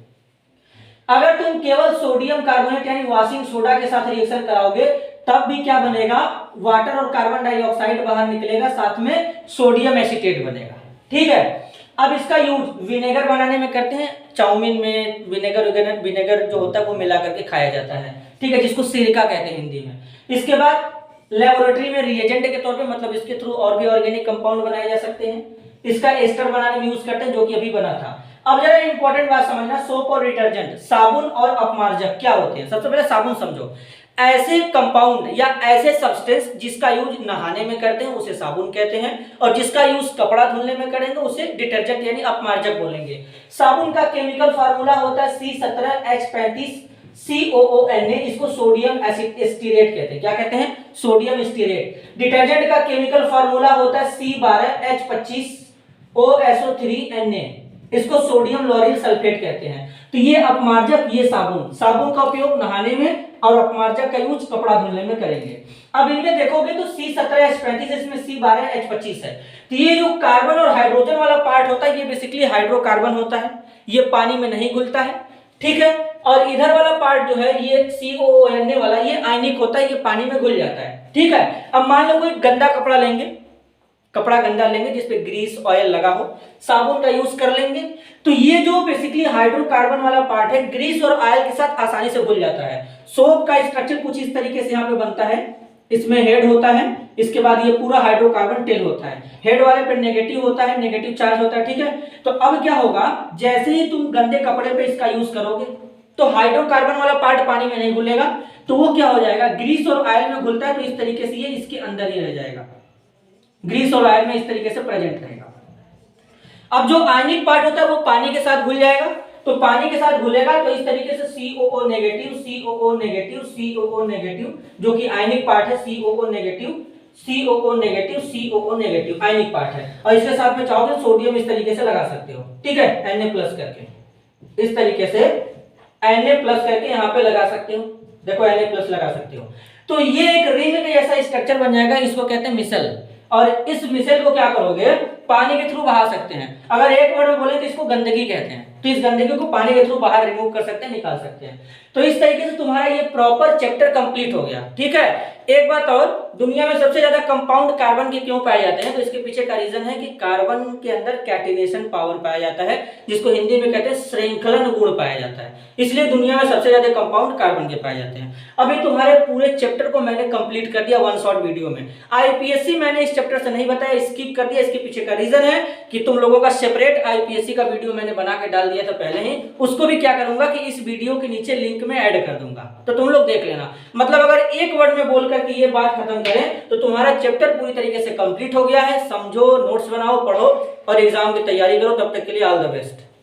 Speaker 1: अगर तुम केवल सोडियम कार्बोनेट यानी वॉशिंग सोडा के साथ रिएक्शन कराओगे तब भी क्या बनेगा, वाटर और कार्बन डाइऑक्साइड बाहर निकलेगा, साथ में सोडियम एसीटेट बनेगा। ठीक है, अब इसका यूज विनेगर बनाने में करते हैं। चाउमीन में विनेगर जो होता है वो मिला करके खाया जाता है, ठीक है, जिसको सिरका कहते हैं हिंदी में। इसके बाद लेबोरेटरी में रिएजेंट के तौर पे, मतलब इसके थ्रू और भी ऑर्गेनिक कंपाउंड बनाए जा सकते हैं। इसका एस्टर बनाने में यूज करते हैं, जो कि अभी बना था। अब जरा इंपॉर्टेंट बात समझना, सोप और डिटर्जेंट, साबुन और अपमार्जक क्या होते हैं। सबसे पहले साबुन समझो, ऐसे कंपाउंड या ऐसे सब्सटेंस जिसका यूज नहाने में करते हैं उसे साबुन कहते हैं, और जिसका यूज कपड़ा धुलने में करेंगे उसे डिटर्जेंट यानी अपमार्जक बोलेंगे। साबुन का केमिकल फार्मूला होता है C17H35COONA, इसको सोडियम एस्टीरेट कहते हैं। क्या कहते हैं, सोडियम एस्टीरेट। डिटर्जेंट का केमिकल फार्मूला होता है C12H25OSO3Na, इसको सोडियम लॉरिल सल्फेट कहते हैं। तो ये अपमार्जक, ये साबुन, साबुन का उपयोग नहाने में और अपमार्जक का यूज कपड़ा धुलने में करेंगे। अब इनमें देखोगे तो C17H35, इसमें C12H25 है। तो ये जो कार्बन और हाइड्रोजन वाला पार्ट होता है ये बेसिकली हाइड्रोकार्बन होता है, ये पानी में नहीं घुलता है, ठीक है। और इधर वाला पार्ट जो है ये COONA वाला, ये आयनिक होता है, ये पानी में घुल जाता है, ठीक है। अब मान लो कोई गंदा कपड़ा लेंगे, कपड़ा गंदा लेंगे जिसपे ग्रीस ऑयल लगा हो, साबुन का यूज कर लेंगे, तो ये जो बेसिकली हाइड्रोकार्बन वाला पार्ट है ग्रीस और ऑयल के साथ आसानी से घुल जाता है। सोप का स्ट्रक्चर कुछ इस तरीके से यहाँ पे बनता है, इसमें हेड होता है, इसके बाद ये पूरा हाइड्रोकार्बन टेल होता है, हेड वाले पे नेगेटिव होता है, नेगेटिव चार्ज होता है, ठीक है। तो अब क्या होगा, जैसे ही तुम गंदे कपड़े पे इसका यूज करोगे तो हाइड्रोकार्बन वाला पार्ट पानी में नहीं घुलेगा, तो वो क्या हो जाएगा, ग्रीस और ऑयल में घुलता है तो इस तरीके से ये इसके अंदर ही रह जाएगा, ग्रीस और ऑयल में इस तरीके से प्रेजेंट रहेगा। अब जो आयनिक पार्ट होता है वो पानी के साथ घुल जाएगा, तो पानी के साथ घुलेगा तो इस तरीके से COO negative, COO negative, COO negative, जो कि आयनिक पार्ट है, COO negative, COO negative, COO negative ionic part है। और इसके साथ में चाहोगे सोडियम इस तरीके से लगा सकते हो, ठीक है, Na प्लस करके, इस तरीके से Na प्लस करके यहाँ पे लगा सकते हो, देखो Na प्लस लगा सकते हो। तो ये एक रिंग का जैसा स्ट्रक्चर बन जाएगा, इसको कहते हैं मिसल। और इस मिसल को क्या करोगे, पानी के थ्रू बहा सकते हैं। अगर एक वर्ड में बोले तो इसको गंदगी कहते हैं, तो इस गंदगी को पानी के थ्रू बाहर रिमूव कर सकते हैं, निकाल सकते हैं। तो इस तरीके से तुम्हारा ये प्रॉपर चैप्टर कंप्लीट हो गया, ठीक है। एक बात और, दुनिया में सबसे ज्यादा कंपाउंड कार्बन के क्यों पाए जाते हैं, तो इसके पीछे का रीजन है कि कार्बन के अंदर कैटिनेशन पावर पाया जाता है, जिसको हिंदी में कहते हैं श्रृंखलन गुण पाया जाता है, इसलिए दुनिया में सबसे ज्यादा कंपाउंड कार्बन के पाए जाते हैं। अभी तुम्हारे पूरे चैप्टर को मैंने कंप्लीट कर दिया वन शॉट वीडियो में। IPSC मैंने इस चैप्टर से नहीं बताया, स्किप कर दिया। इसके पीछे का रीजन है कि तुम लोगों का सेपरेट IPSC का वीडियो मैंने बना के डाल दिया था पहले ही, उसको भी क्या करूंगा कि इस वीडियो के नीचे लिंक में ऐड कर दूंगा, तो तुम लोग देख लेना। मतलब अगर एक वर्ड में बोलकर कि ये बात खत्म करें तो तुम्हारा चैप्टर पूरी तरीके से कंप्लीट हो गया है। समझो, नोट्स बनाओ, पढ़ो और एग्जाम की तैयारी करो। तब तक के लिए ऑल द बेस्ट।